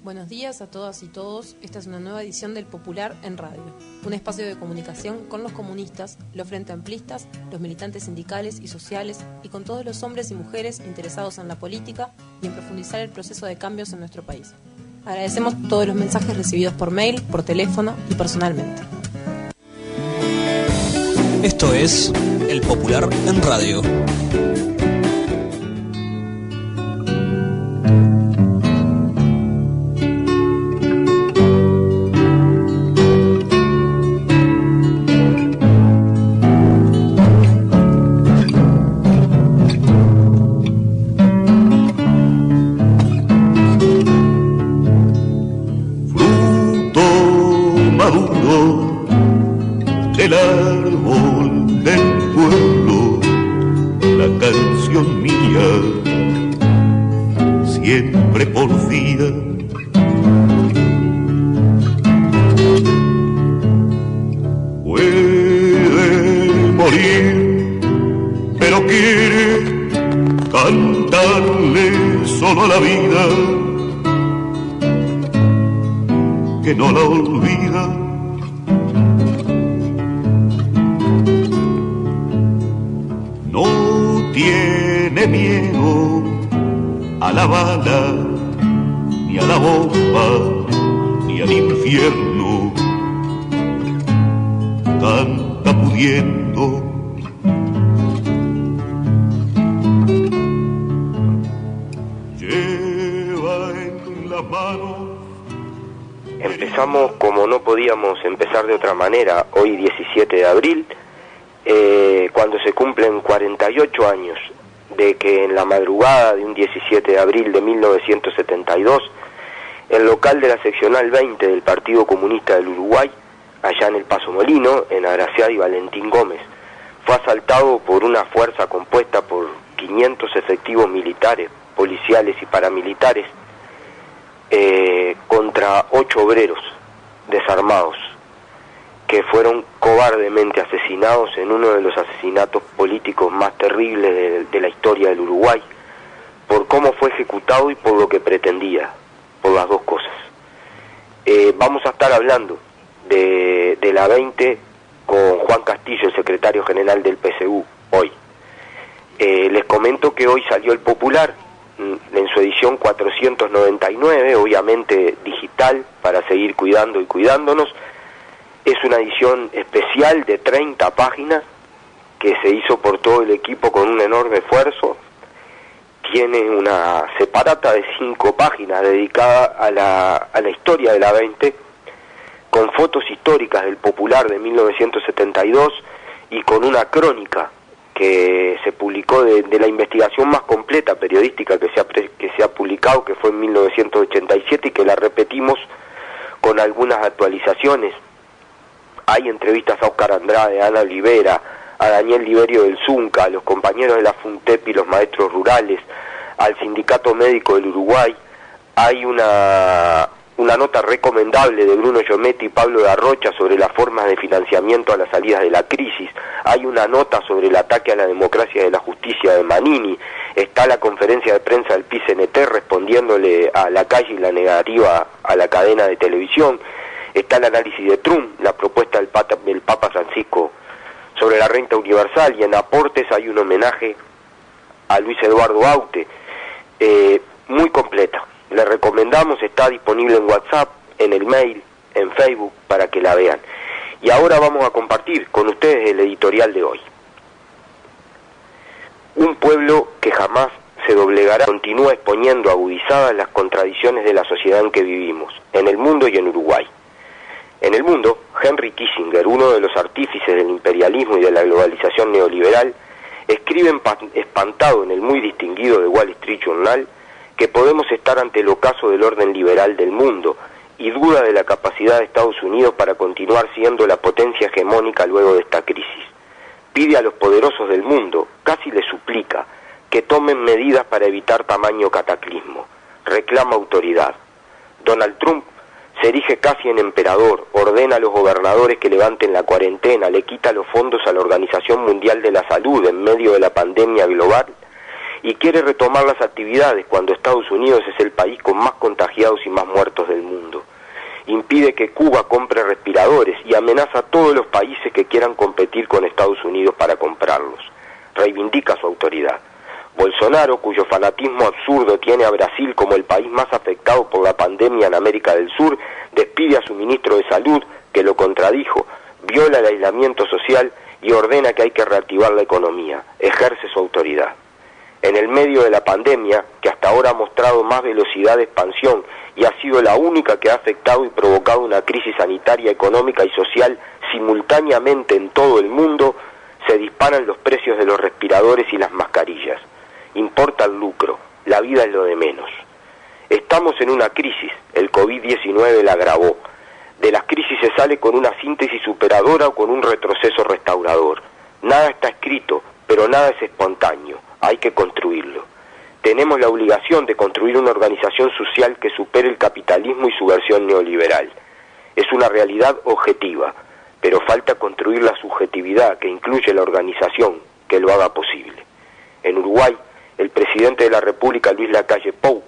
Buenos días a todas y todos. Esta es una nueva edición del Popular en Radio, un espacio de comunicación con los comunistas, los frente amplistas, los militantes sindicales y sociales y con todos los hombres y mujeres interesados en la política y en profundizar el proceso de cambios en nuestro país. Agradecemos todos los mensajes recibidos por mail, por teléfono y personalmente. Esto es El Popular en Radio. Empezamos como no podíamos empezar de otra manera, hoy 17 de abril, cuando se cumplen 48 años de que en la madrugada de un 17 de abril de 1972, el local de la seccional 20 del Partido Comunista del Uruguay, allá en el Paso Molino, en Agraciada y Valentín Gómez, fue asaltado por una fuerza compuesta por 500 efectivos militares, policiales y paramilitares, contra 8 obreros desarmados que fueron cobardemente asesinados en uno de los asesinatos políticos más terribles de la historia del Uruguay, por cómo fue ejecutado y por lo que pretendía, por las dos cosas. Vamos a estar hablando de la 20 con Juan Castillo, el secretario general del PCU, hoy. Les comento que hoy salió el Popular en su edición 499, obviamente digital, para seguir cuidando y cuidándonos. Es una edición especial de 30 páginas que se hizo por todo el equipo con un enorme esfuerzo. Tiene una separata de 5 páginas dedicada a la historia de la 20, con fotos históricas del Popular de 1972 y con una crónica que se publicó de la investigación más completa periodística que se ha publicado, que fue en 1987, y que la repetimos con algunas actualizaciones. Hay entrevistas a Óscar Andrade, a Ana Olivera, a Daniel Liberio del Zunca, a los compañeros de la FUNTEP y los maestros rurales, al Sindicato Médico del Uruguay. Hay una nota recomendable de Bruno Giometti y Pablo de Arrocha sobre las formas de financiamiento a las salidas de la crisis. Hay una nota sobre el ataque a la democracia y a la justicia de Manini. Está la conferencia de prensa del PICNT respondiéndole a la calle y la negativa a la cadena de televisión. Está el análisis de Trump, la propuesta del Papa Francisco sobre la renta universal, y en aportes hay un homenaje a Luis Eduardo Aute, muy completa. Le recomendamos, está disponible en WhatsApp, en el mail, en Facebook, para que la vean. Y ahora vamos a compartir con ustedes el editorial de hoy. Un pueblo que jamás se doblegará continúa exponiendo agudizadas las contradicciones de la sociedad en que vivimos, en el mundo y en Uruguay. En el mundo, Henry Kissinger, uno de los artífices del imperialismo y de la globalización neoliberal, escribe espantado en el muy distinguido The Wall Street Journal que podemos estar ante el ocaso del orden liberal del mundo y duda de la capacidad de Estados Unidos para continuar siendo la potencia hegemónica luego de esta crisis. Pide a los poderosos del mundo, casi les suplica, que tomen medidas para evitar tamaño cataclismo. Reclama autoridad. Donald Trump se erige casi en emperador, ordena a los gobernadores que levanten la cuarentena, le quita los fondos a la Organización Mundial de la Salud en medio de la pandemia global y quiere retomar las actividades cuando Estados Unidos es el país con más contagiados y más muertos del mundo. Impide que Cuba compre respiradores y amenaza a todos los países que quieran competir con Estados Unidos para comprarlos. Reivindica su autoridad. Bolsonaro, cuyo fanatismo absurdo tiene a Brasil como el país más afectado por la pandemia en América del Sur, despide a su ministro de Salud, que lo contradijo, viola el aislamiento social y ordena que hay que reactivar la economía. Ejerce su autoridad. En el medio de la pandemia, que hasta ahora ha mostrado más velocidad de expansión y ha sido la única que ha afectado y provocado una crisis sanitaria, económica y social simultáneamente en todo el mundo, se disparan los precios de los respiradores y las mascarillas. Importa el lucro, la vida es lo de menos. Estamos en una crisis, el COVID-19 la agravó. De las crisis se sale con una síntesis superadora o con un retroceso restaurador. Nada está escrito, pero nada es espontáneo, hay que construirlo. Tenemos la obligación de construir una organización social que supere el capitalismo y su versión neoliberal. Es una realidad objetiva, pero falta construir la subjetividad que incluye la organización que lo haga posible. En Uruguay, el presidente de la República, Luis Lacalle Pou,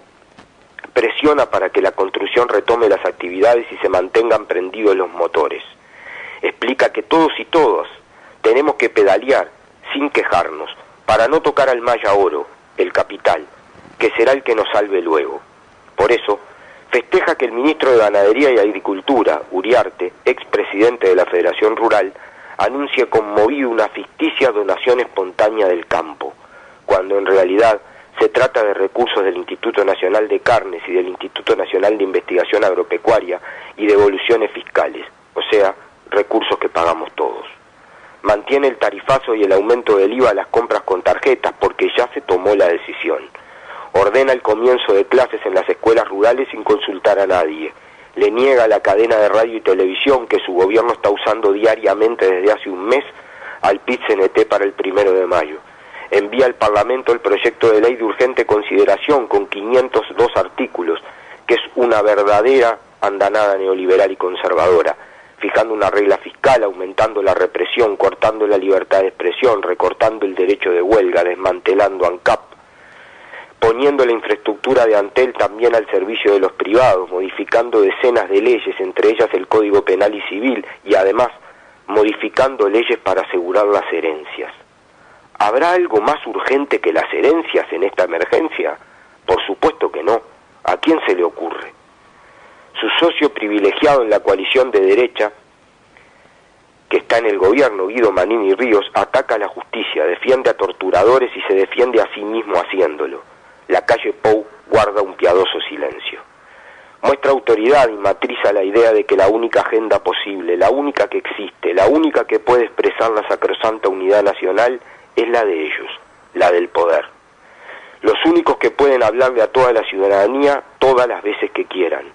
presiona para que la construcción retome las actividades y se mantengan prendidos los motores. Explica que todos y todas tenemos que pedalear sin quejarnos, para no tocar al maya oro, el capital, que será el que nos salve luego. Por eso, festeja que el ministro de Ganadería y Agricultura, Uriarte, expresidente de la Federación Rural, anuncie conmovido una ficticia donación espontánea del campo, cuando en realidad se trata de recursos del Instituto Nacional de Carnes y del Instituto Nacional de Investigación Agropecuaria y devoluciones fiscales, o sea, recursos que pagamos todos. Mantiene el tarifazo y el aumento del IVA a las compras con tarjetas porque ya se tomó la decisión. Ordena el comienzo de clases en las escuelas rurales sin consultar a nadie. Le niega a la cadena de radio y televisión que su gobierno está usando diariamente desde hace un mes al PIT-CNT para el 1 de mayo. Envía al Parlamento el proyecto de ley de urgente consideración con 502 artículos, que es una verdadera andanada neoliberal y conservadora, fijando una regla fiscal, aumentando la represión, cortando la libertad de expresión, recortando el derecho de huelga, desmantelando ANCAP, poniendo la infraestructura de Antel también al servicio de los privados, modificando decenas de leyes, entre ellas el Código Penal y Civil, y además modificando leyes para asegurar las herencias. ¿Habrá algo más urgente que las herencias en esta emergencia? Por supuesto que no. ¿A quién se le ocurre? Su socio privilegiado en la coalición de derecha, que está en el gobierno, Guido Manini Ríos, ataca a la justicia, defiende a torturadores y se defiende a sí mismo haciéndolo. Lacalle Pou guarda un piadoso silencio. Muestra autoridad y matriza la idea de que la única agenda posible, la única que existe, la única que puede expresar la sacrosanta unidad nacional es la de ellos, la del poder. Los únicos que pueden hablarle a toda la ciudadanía todas las veces que quieran.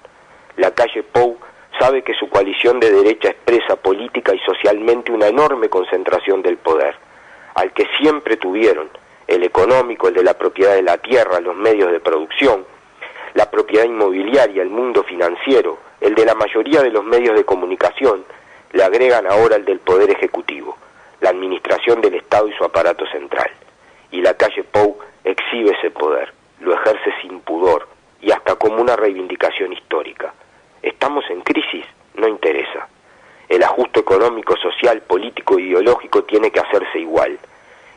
Lacalle Pou sabe que su coalición de derecha expresa política y socialmente una enorme concentración del poder, al que siempre tuvieron, el económico, el de la propiedad de la tierra, los medios de producción, la propiedad inmobiliaria, el mundo financiero, el de la mayoría de los medios de comunicación, le agregan ahora el del poder ejecutivo, la administración del Estado y su aparato central. Y Lacalle Pou exhibe ese poder, lo ejerce sin pudor y hasta como una reivindicación histórica. ¿Estamos en crisis? No interesa. El ajuste económico, social, político e ideológico tiene que hacerse igual.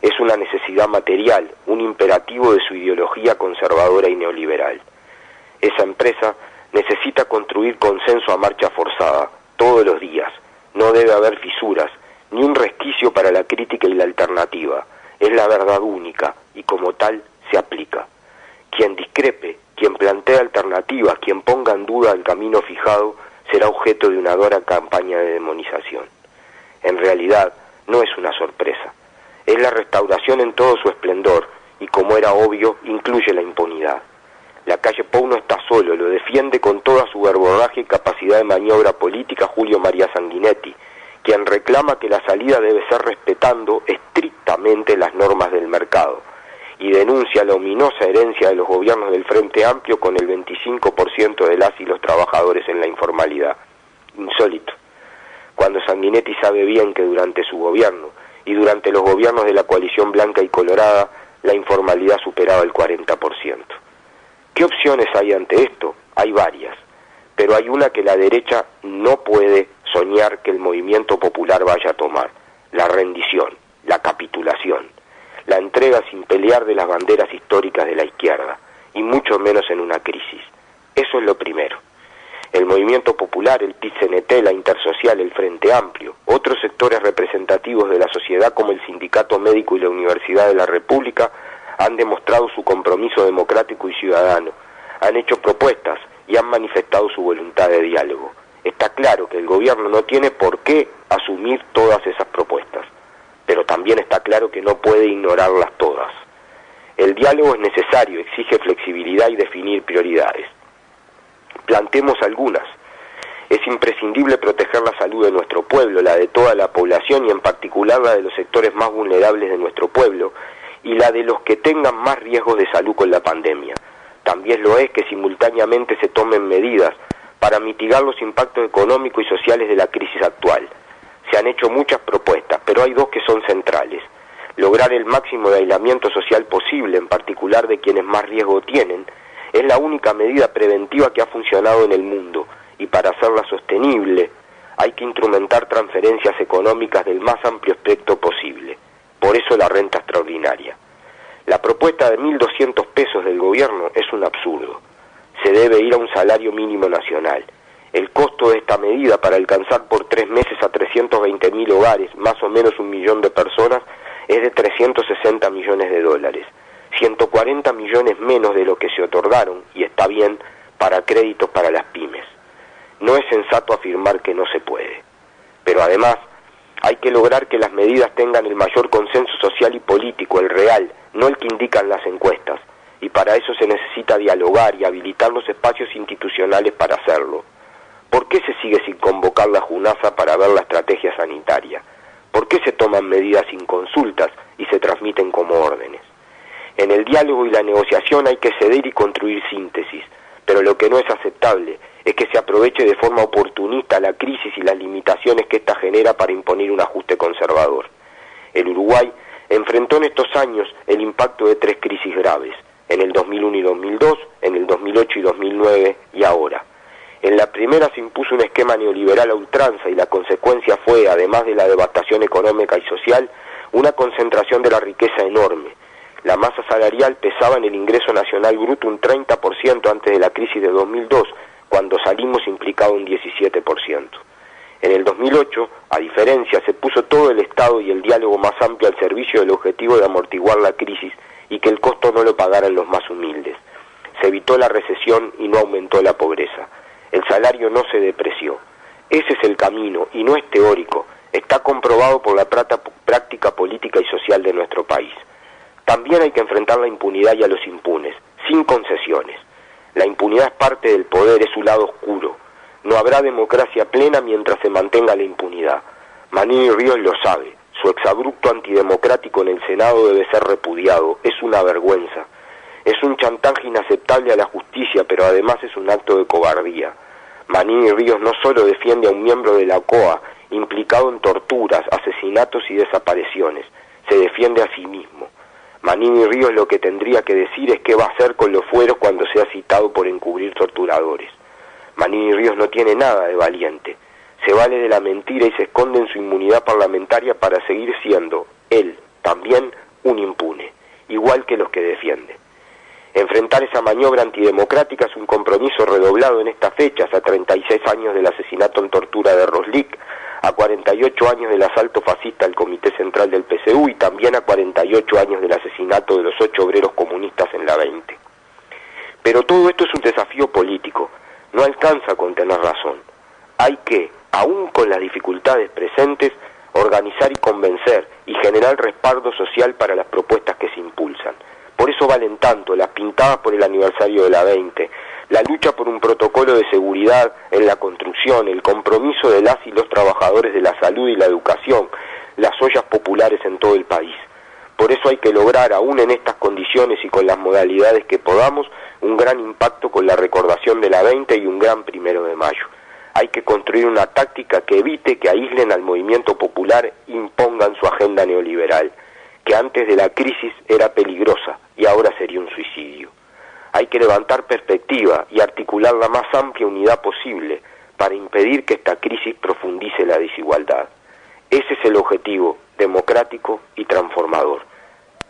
Es una necesidad material, un imperativo de su ideología conservadora y neoliberal. Esa empresa necesita construir consenso a marcha forzada, todos los días. No debe haber fisuras, ni un resquicio para la crítica y la alternativa. Es la verdad única, y como tal se aplica. Quien discrepe, quien plantee alternativas, quien ponga en duda el camino fijado, será objeto de una dura campaña de demonización. En realidad, no es una sorpresa. Es la restauración en todo su esplendor, y como era obvio, incluye la impunidad. Lacalle Pou no está solo, lo defiende con toda su verborraje y capacidad de maniobra política Julio María Sanguinetti, quien reclama que la salida debe ser respetando estrictamente las normas del mercado, y denuncia la ominosa herencia de los gobiernos del Frente Amplio con el 25% de las y los trabajadores en la informalidad. Insólito, cuando Sanguinetti sabe bien que durante su gobierno y durante los gobiernos de la coalición blanca y colorada la informalidad superaba el 40%. ¿Qué opciones hay ante esto? Hay varias, pero hay una que la derecha no puede soñar que el movimiento popular vaya a tomar: la rendición, la capitulación, la entrega sin pelear de las banderas históricas de la izquierda, y mucho menos en una crisis. Eso es lo primero. El movimiento popular, el PIT-CNT, la Intersocial, el Frente Amplio, otros sectores representativos de la sociedad como el Sindicato Médico y la Universidad de la República han demostrado su compromiso democrático y ciudadano, han hecho propuestas y han manifestado su voluntad de diálogo. Está claro que el gobierno no tiene por qué asumir todas esas propuestas, pero también está claro que no puede ignorarlas todas. El diálogo es necesario, exige flexibilidad y definir prioridades. Plantemos algunas. Es imprescindible proteger la salud de nuestro pueblo, la de toda la población y en particular la de los sectores más vulnerables de nuestro pueblo y la de los que tengan más riesgos de salud con la pandemia. También lo es que simultáneamente se tomen medidas para mitigar los impactos económicos y sociales de la crisis actual. Se han hecho muchas propuestas, pero hay dos que son centrales: lograr el máximo de aislamiento social posible, en particular de quienes más riesgo tienen. Es la única medida preventiva que ha funcionado en el mundo, y para hacerla sostenible hay que instrumentar transferencias económicas del más amplio espectro posible. Por eso la renta extraordinaria. La propuesta de 1.200 pesos del gobierno es un absurdo. Se debe ir a un salario mínimo nacional. El costo de esta medida para alcanzar por 3 meses a 320.000 hogares, más o menos 1 millón de personas, es de 360 millones de dólares. 140 millones menos de lo que se otorgaron, y está bien, para créditos para las pymes. No es sensato afirmar que no se puede. Pero además, hay que lograr que las medidas tengan el mayor consenso social y político, el real, no el que indican las encuestas. Y para eso se necesita dialogar y habilitar los espacios institucionales para hacerlo. ¿Por qué se sigue sin convocar la JUNASA para ver la estrategia sanitaria? ¿Por qué se toman medidas sin consultas y se transmiten como órdenes? En el diálogo y la negociación hay que ceder y construir síntesis, pero lo que no es aceptable es que se aproveche de forma oportunista la crisis y las limitaciones que ésta genera para imponer un ajuste conservador. El Uruguay enfrentó en estos años el impacto de 3 crisis graves, en el 2001 y 2002, en el 2008 y 2009 y ahora. En la primera se impuso un esquema neoliberal a ultranza y la consecuencia fue, además de la devastación económica y social, una concentración de la riqueza enorme. La masa salarial pesaba en el ingreso nacional bruto un 30% antes de la crisis de 2002, cuando salimos implicado un 17%. En el 2008, a diferencia, se puso todo el Estado y el diálogo más amplio al servicio del objetivo de amortiguar la crisis y que el costo no lo pagaran los más humildes. Se evitó la recesión y no aumentó la pobreza. El salario no se depreció. Ese es el camino, y no es teórico, está comprobado por la práctica política y social de nuestro país. También hay que enfrentar la impunidad y a los impunes, sin concesiones. La impunidad es parte del poder, es su lado oscuro. No habrá democracia plena mientras se mantenga la impunidad. Manini Ríos lo sabe. Su exabrupto antidemocrático en el Senado debe ser repudiado. Es una vergüenza. Es un chantaje inaceptable a la justicia, pero además es un acto de cobardía. Manini Ríos no solo defiende a un miembro de la COA implicado en torturas, asesinatos y desapariciones, se defiende a sí mismo. Manini Ríos lo que tendría que decir es qué va a hacer con los fueros cuando sea citado por encubrir torturadores. Manini Ríos no tiene nada de valiente. Se vale de la mentira y se esconde en su inmunidad parlamentaria para seguir siendo, él, también, un impune, igual que los que defiende. Enfrentar esa maniobra antidemocrática es un compromiso redoblado en estas fechas, a 36 años del asesinato en tortura de Roslik, a 48 años del asalto fascista al Comité Central del PCU y también a 48 años del asesinato de los 8 obreros comunistas en la 20. Pero todo esto es un desafío político, no alcanza con tener razón. Hay que, aún con las dificultades presentes, organizar y convencer y generar respaldo social para las propuestas que se impulsan. Por eso valen tanto las pintadas por el aniversario de la 20, la lucha por un protocolo de seguridad en la construcción, el compromiso de las y los trabajadores de la salud y la educación, las ollas populares en todo el país. Por eso hay que lograr, aún en estas condiciones y con las modalidades que podamos, un gran impacto con la recordación de la 20 y un gran 1 de mayo. Hay que construir una táctica que evite que aíslen al movimiento popular e impongan su agenda neoliberal, que antes de la crisis era peligrosa y ahora sería un suicidio. Hay que levantar perspectiva y articular la más amplia unidad posible para impedir que esta crisis profundice la desigualdad. Ese es el objetivo democrático y transformador.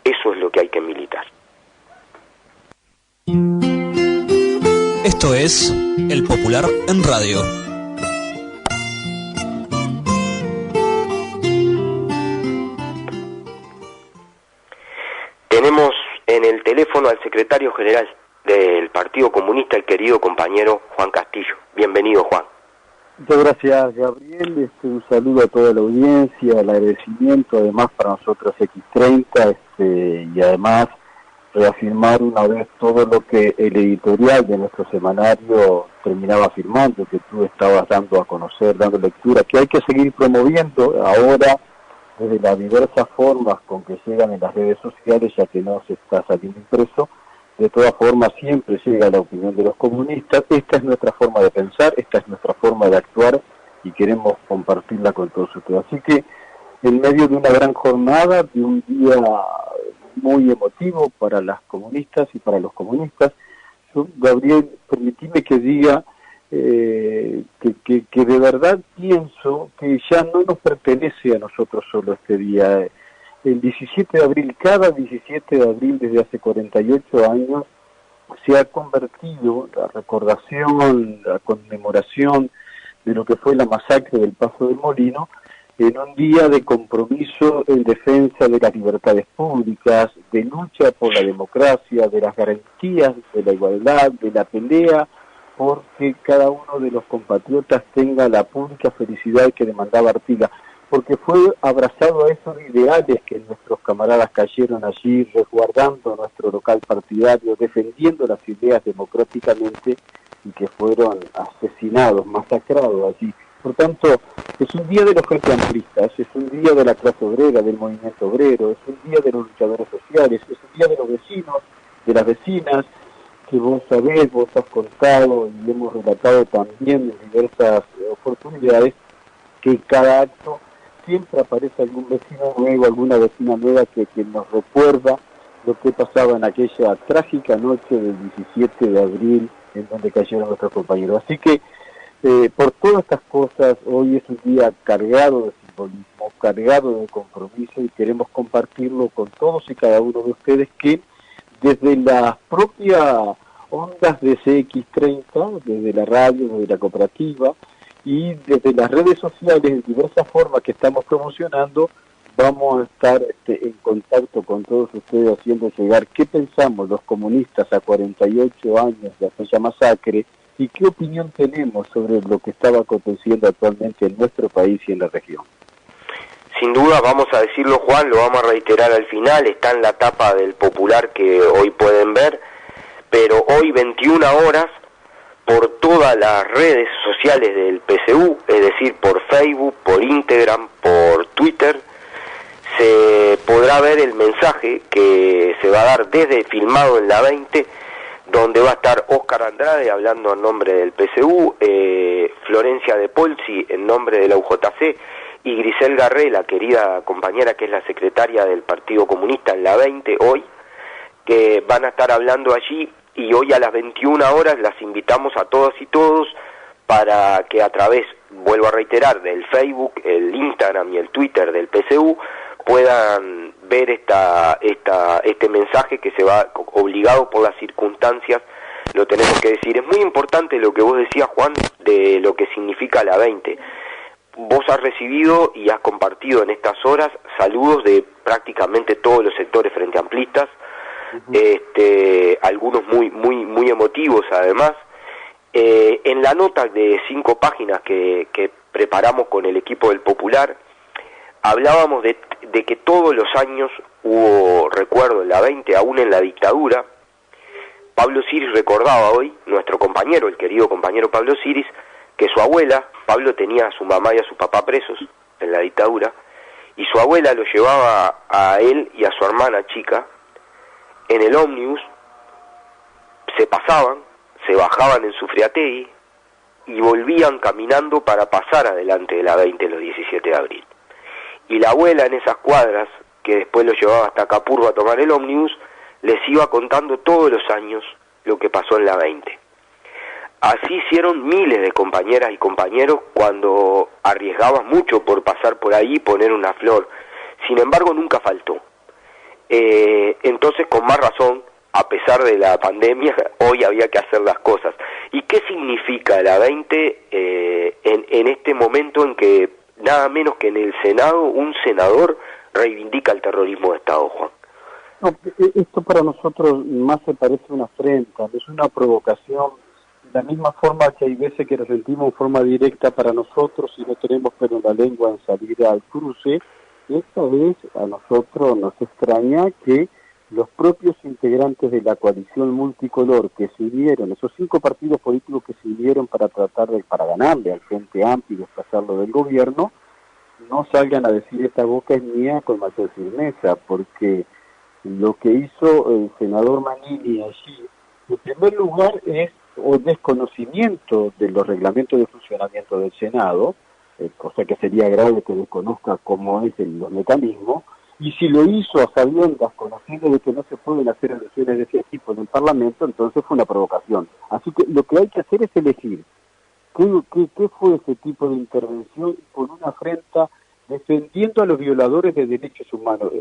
Eso es lo que hay que militar. Esto es El Popular en Radio. Tenemos en el teléfono al secretario general del Partido Comunista, el querido compañero Juan Castillo. Bienvenido, Juan. Muchas gracias, Gabriel. Un saludo a toda la audiencia, el agradecimiento además para nosotros X30, y además reafirmar una vez todo lo que el editorial de nuestro semanario terminaba afirmando, que tú estabas dando a conocer, dando lectura, que hay que seguir promoviendo ahora desde las diversas formas con que llegan en las redes sociales, ya que no se está saliendo impreso. De todas formas siempre llega la opinión de los comunistas. Esta es nuestra forma de pensar, esta es nuestra forma de actuar y queremos compartirla con todos ustedes. Así que en medio de una gran jornada, de un día muy emotivo para las comunistas y para los comunistas, yo, Gabriel, permitime que diga que de verdad pienso que ya no nos pertenece a nosotros solo este día. El 17 de abril, cada 17 de abril desde hace 48 años, se ha convertido la recordación, la conmemoración de lo que fue la masacre del Paso del Molino, en un día de compromiso en defensa de las libertades públicas, de lucha por la democracia, de las garantías de la igualdad, de la pelea porque cada uno de los compatriotas tenga la pública felicidad que demandaba Artigas, porque fue abrazado a esos ideales que nuestros camaradas cayeron allí, resguardando nuestro local partidario, defendiendo las ideas democráticamente, y que fueron asesinados, masacrados allí. Por tanto, es un día de los frentes amplistas, es un día de la clase obrera, del movimiento obrero, es un día de los luchadores sociales, es un día de los vecinos, de las vecinas, que vos sabés, vos has contado y hemos relatado también en diversas oportunidades, que cada acto siempre aparece algún vecino nuevo, alguna vecina nueva que nos recuerda lo que pasaba en aquella trágica noche del 17 de abril en donde cayeron nuestros compañeros. Así que por todas estas cosas, hoy es un día cargado de simbolismo, cargado de compromiso, y queremos compartirlo con todos y cada uno de ustedes, que desde las propias ondas de CX30, desde la radio, desde la cooperativa, y desde las redes sociales, de diversas formas que estamos promocionando, vamos a estar en contacto con todos ustedes, haciendo llegar qué pensamos los comunistas a 48 años de aquella masacre y qué opinión tenemos sobre lo que estaba aconteciendo actualmente en nuestro país y en la región. Sin duda, vamos a decirlo, Juan, lo vamos a reiterar al final, está en la tapa del Popular que hoy pueden ver, pero hoy 21 horas, por todas las redes sociales del PCU, es decir, por Facebook, por Instagram, por Twitter, se podrá ver el mensaje que se va a dar desde filmado en la 20, donde va a estar Óscar Andrade hablando en nombre del PCU, Florencia de Polsi en nombre de la UJC, y Grisel Garré, la querida compañera que es la secretaria del Partido Comunista en la 20 hoy, que van a estar hablando allí. Y hoy a las 21 horas las invitamos a todas y todos para que a través, vuelvo a reiterar, del Facebook, el Instagram y el Twitter del PCU puedan ver este mensaje que se va obligado por las circunstancias, lo tenemos que decir. Es muy importante lo que vos decías, Juan, de lo que significa la 20. Vos has recibido y has compartido en estas horas saludos de prácticamente todos los sectores frente amplistas, algunos muy emotivos además. En la nota de 5 páginas que preparamos con el equipo del Popular, hablábamos de que todos los años hubo recuerdo en la 20, aún en la dictadura. Pablo Siris recordaba hoy, nuestro compañero, el querido compañero Pablo Siris, que su abuela, Pablo tenía a su mamá y a su papá presos en la dictadura, y su abuela lo llevaba a él y a su hermana chica en el ómnibus, se pasaban, se bajaban en Sufriategui y volvían caminando para pasar adelante de la 20 los 17 de abril. Y la abuela en esas cuadras que después lo llevaba hasta Capurro a tomar el ómnibus, les iba contando todos los años lo que pasó en la 20. Así hicieron miles de compañeras y compañeros cuando arriesgabas mucho por pasar por ahí y poner una flor. Sin embargo, nunca faltó. Entonces, con más razón, a pesar de la pandemia, hoy había que hacer las cosas. ¿Y qué significa la 20 en este momento en que nada menos que en el Senado un senador reivindica el terrorismo de Estado, Juan? No, esto para nosotros más se parece una afrenta, es una provocación, de la misma forma que hay veces que resentimos en forma directa para nosotros y no tenemos pero en la lengua en salir al cruce. Esta vez a nosotros nos extraña que los propios integrantes de la coalición multicolor que se unieron, esos 5 partidos políticos que se unieron para para ganarle al Frente Amplio y desplazarlo del gobierno, no salgan a decir esta boca es mía con mayor firmeza, porque lo que hizo el senador Manini allí, en primer lugar, es un desconocimiento de los reglamentos de funcionamiento del Senado, cosa que sería grave que desconozca cómo es los mecanismos, y si lo hizo a sabiendas, conociendo de que no se pueden hacer elecciones de ese tipo en el Parlamento, entonces fue una provocación. Así que lo que hay que hacer es elegir qué fue ese tipo de intervención con una afrenta defendiendo a los violadores de derechos humanos.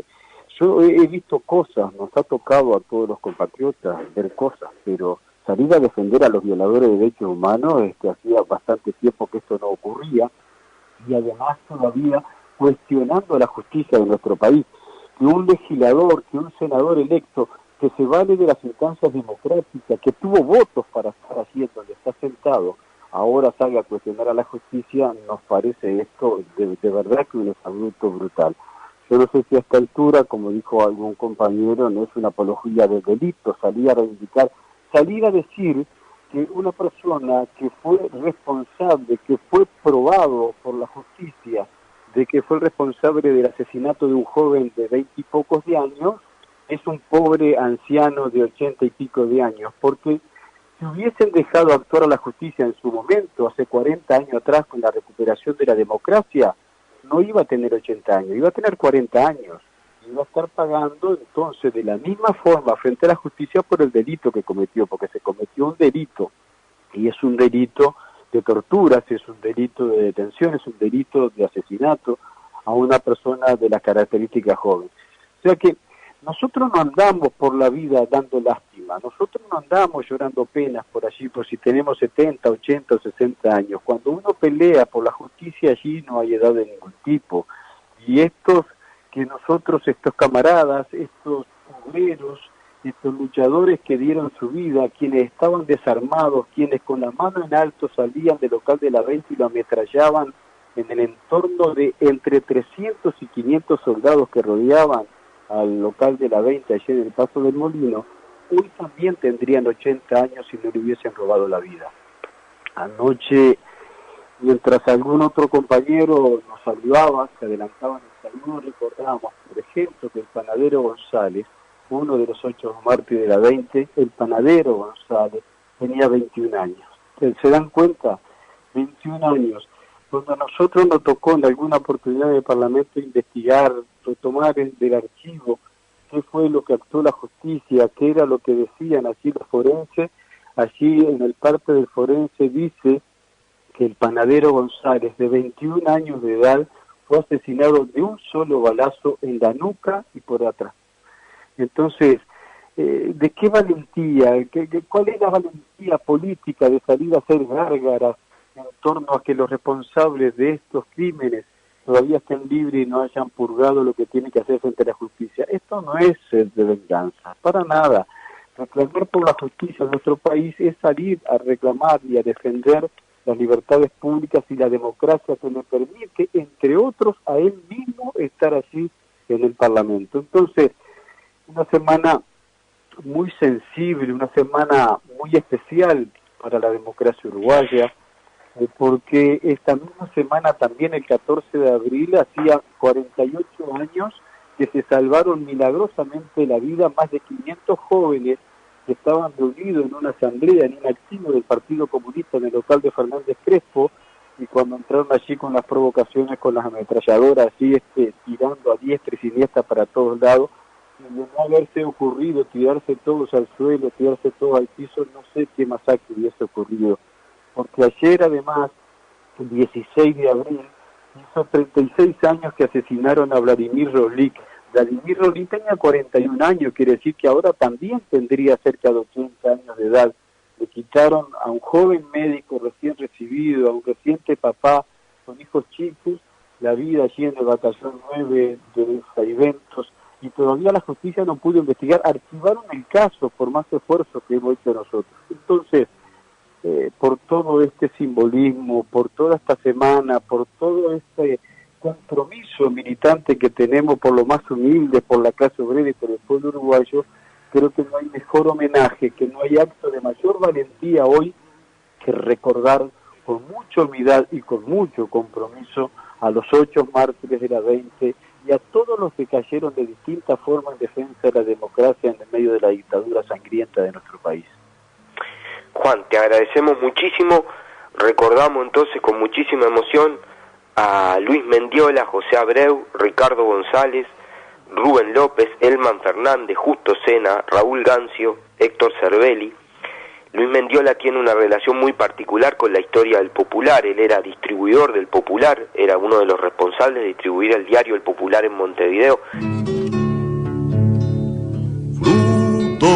Yo he visto cosas, nos ha tocado a todos los compatriotas ver cosas, pero salir a defender a los violadores de derechos humanos, hacía bastante tiempo que esto no ocurría, y además todavía cuestionando la justicia de nuestro país, que un legislador, que un senador electo, que se vale de las instancias democráticas, que tuvo votos para estar allí en donde está sentado, ahora salga a cuestionar a la justicia, nos parece esto de verdad que un exabrupto brutal. Yo no sé si a esta altura, como dijo algún compañero, no es una apología del delito, salir a reivindicar, salir a decir que una persona que fue responsable, que fue probado por la justicia, de que fue el responsable del asesinato de un joven de 20 y pocos de años, es un pobre anciano de 80 y pico de años, porque si hubiesen dejado actuar a la justicia en su momento, hace 40 años atrás, con la recuperación de la democracia, no iba a tener 80 años, iba a tener 40 años, iba a estar pagando entonces de la misma forma frente a la justicia por el delito que cometió, porque se cometió un delito, y es un delito de torturas, es un delito de detención, es un delito de asesinato a una persona de las características joven. O sea que nosotros no andamos por la vida dando lástima, nosotros no andamos llorando penas por allí, por si tenemos 70, 80 o 60 años. Cuando uno pelea por la justicia, allí no hay edad de ningún tipo. Y estos camaradas, estos obreros, estos luchadores que dieron su vida, quienes estaban desarmados, quienes con la mano en alto salían del local de la 20 y lo ametrallaban en el entorno de entre 300 y 500 soldados que rodeaban al local de la 20 allí en el Paso del Molino, hoy también tendrían 80 años si no le hubiesen robado la vida. Anoche, mientras algún otro compañero nos saludaba, se adelantaba en el saludo, recordábamos, por ejemplo, que el panadero González, uno de los 8 mártires de la 20, el panadero González, tenía 21 años. ¿Se dan cuenta? 21 años. Cuando a nosotros nos tocó en alguna oportunidad del Parlamento investigar, retomar del archivo qué fue lo que actuó la justicia, qué era lo que decían allí los forenses, allí en el parte del forense dice que el panadero González, de 21 años de edad, fue asesinado de un solo balazo en la nuca y por atrás. Entonces, ¿de qué valentía? ¿Cuál es la valentía política de salir a hacer gárgaras en torno a que los responsables de estos crímenes todavía estén libres y no hayan purgado lo que tienen que hacer frente a la justicia? Esto no es sed de venganza, para nada. Reclamar por la justicia en nuestro país es salir a reclamar y a defender las libertades públicas y la democracia que le permite, entre otros, a él mismo estar allí en el Parlamento. Entonces, una semana muy sensible, una semana muy especial para la democracia uruguaya, porque esta misma semana también, el 14 de abril, hacía 48 años que se salvaron milagrosamente la vida más de 500 jóvenes que estaban reunidos en una asamblea, en un activo del Partido Comunista en el local de Fernández Crespo, y cuando entraron allí con las provocaciones, con las ametralladoras, así tirando a diestra y siniestra para todos lados, y de no haberse ocurrido tirarse todos al suelo, tirarse todos al piso, no sé qué masacre hubiese ocurrido. Porque ayer, además, el 16 de abril, hizo 36 años que asesinaron a Vladimir Roslik. Vladimir Roslik tenía 41 años, quiere decir que ahora también tendría cerca de 80 años de edad. Le quitaron a un joven médico recién recibido, a un reciente papá con hijos chicos, la vida allí en el batallón 9 de Eventos, y todavía la justicia no pudo investigar. Archivaron el caso por más esfuerzo que hemos hecho nosotros. Entonces, por todo este simbolismo, por toda esta semana, por todo este compromiso militante que tenemos por lo más humilde, por la clase obrera y por el pueblo uruguayo, creo que no hay mejor homenaje, que no hay acto de mayor valentía hoy que recordar con mucha humildad y con mucho compromiso a los 8 mártires de la 20 y a todos los que cayeron de distintas formas en defensa de la democracia en el medio de la dictadura sangrienta de nuestro país. Juan, te agradecemos muchísimo. Recordamos entonces con muchísima emoción a Luis Mendiola, José Abreu, Ricardo González, Rubén López, Elman Fernández, Justo Sena, Raúl Gancio, Héctor Cervelli. Luis Mendiola tiene una relación muy particular con la historia del Popular. Él era distribuidor del Popular, era uno de los responsables de distribuir el diario El Popular en Montevideo. Fruto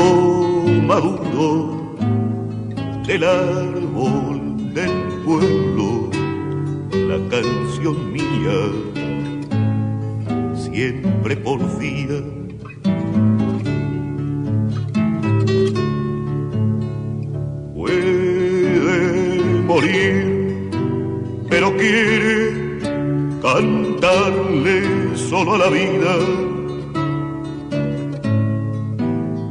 maduro del árbol del pueblo, la canción mía, siempre porfía. Puede morir, pero quiere cantarle solo a la vida,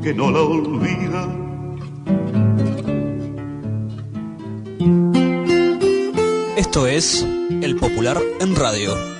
que no la olvida. Esto es El Popular en Radio.